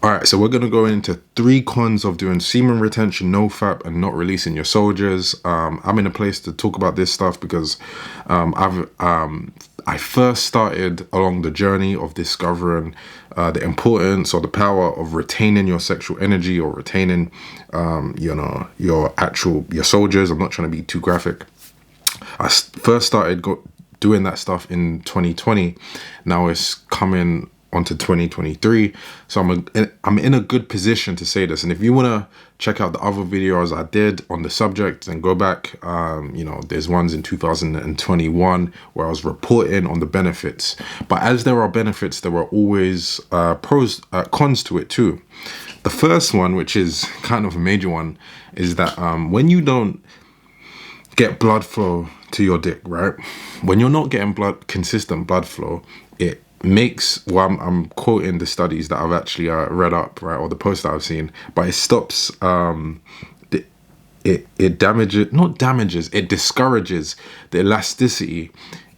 All right, so we're going to go into 3 cons of doing semen retention, no-fap, and not releasing your soldiers. I'm in a place to talk about this stuff because I first started along the journey of discovering the importance or the power of retaining your sexual energy or retaining, your soldiers. I'm not trying to be too graphic. I first started doing that stuff in 2020. Now it's coming onto 2023, so I'm in a good position to say this. And if you want to check out the other videos I did on the subject, then go back. There's ones in 2021 where I was reporting on the benefits. But as there are benefits, there are always cons to it too. The first one, which is kind of a major one, is that when you don't get blood flow to your dick, right? When you're not getting consistent blood flow, it makes, well, I'm quoting the studies that I've actually read up, right, or the post that I've seen, but it stops, it discourages the elasticity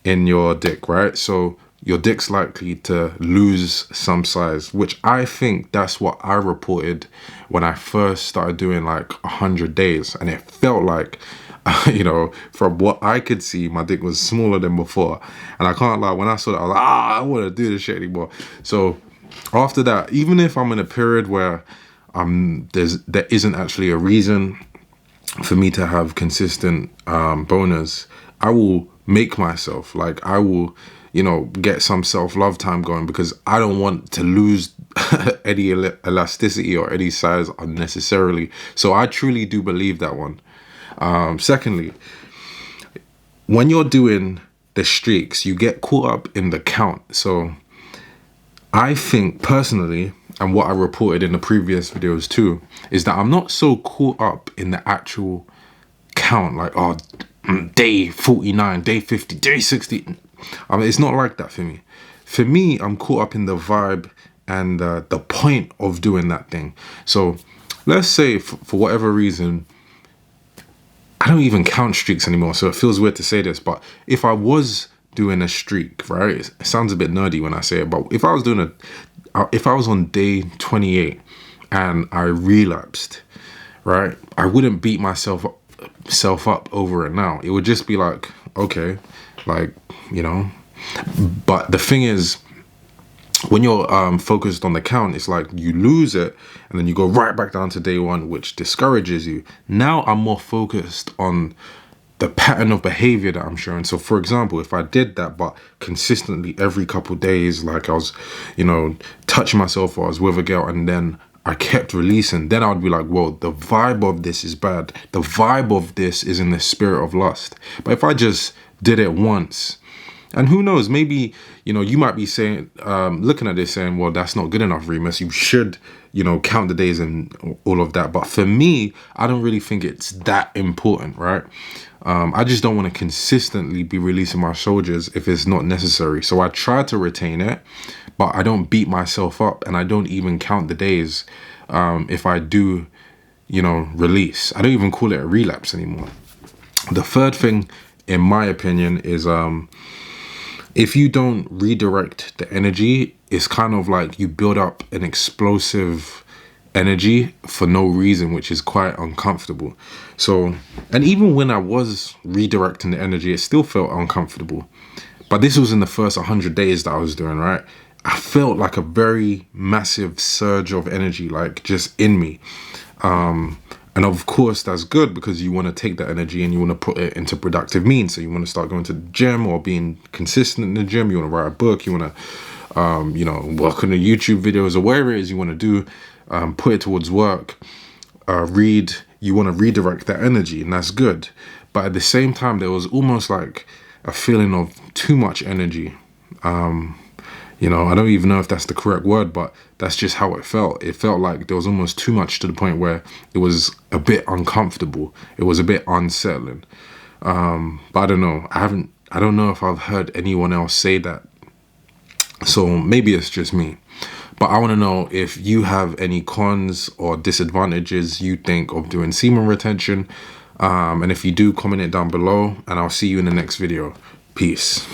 in your dick, right? So your dick's likely to lose some size, which I think that's what I reported when I first started doing like 100 days. And it felt like, from what I could see, my dick was smaller than before. And I can't lie, when I saw that, I was like, I don't want to do this shit anymore. So after that, even if I'm in a period where there isn't actually a reason for me to have consistent boners, I will make myself, like, I will, get some self-love time going, because I don't want to lose any elasticity or any size unnecessarily. So I truly do believe that one. Secondly, when you're doing the streaks, you get caught up in the count. So I think personally, and what I reported in the previous videos too, is that I'm not so caught up in the actual count, like, oh, day 49, day 50, day 60. It's not like that for me. For me, I'm caught up in the vibe and the point of doing that thing. So let's say for whatever reason, I don't even count streaks anymore, so it feels weird to say this, but if I was doing a streak, right, it sounds a bit nerdy when I say it, but if I was on day 28 and I relapsed, right, I wouldn't beat myself up over it now. It would just be like, okay, like, but the thing is, when you're focused on the count, it's like you lose it and then you go right back down to day 1, which discourages you. Now I'm more focused on the pattern of behavior that I'm showing. So for example, if I did that, but consistently every couple of days, like I was, touching myself or I was with a girl and then I kept releasing, then I'd be like, whoa, the vibe of this is bad. The vibe of this is in the spirit of lust. But if I just did it once, and who knows, maybe, you might be saying, looking at this saying, well, that's not good enough, Reemus. You should, count the days and all of that. But for me, I don't really think it's that important, right? I just don't want to consistently be releasing my soldiers if it's not necessary. So I try to retain it, but I don't beat myself up and I don't even count the days if I do, release. I don't even call it a relapse anymore. The third thing, in my opinion, is if you don't redirect the energy, it's kind of like you build up an explosive energy for no reason, which is quite uncomfortable. So, and even when I was redirecting the energy, it still felt uncomfortable. But this was in the first 100 days that I was doing, right? I felt like a very massive surge of energy, like just in me. And of course, that's good because you want to take that energy and you want to put it into productive means. So you want to start going to the gym or being consistent in the gym. You want to write a book. You want to, work on the YouTube videos or whatever it is you want to do. Put it towards work. Read. You want to redirect that energy, and that's good. But at the same time, there was almost like a feeling of too much energy. I don't even know if that's the correct word, but that's just how it felt. It felt like there was almost too much to the point where it was a bit uncomfortable. It was a bit unsettling. But I don't know. I don't know if I've heard anyone else say that. So maybe it's just me. But I want to know if you have any cons or disadvantages you think of doing semen retention. And if you do, comment it down below, and I'll see you in the next video. Peace.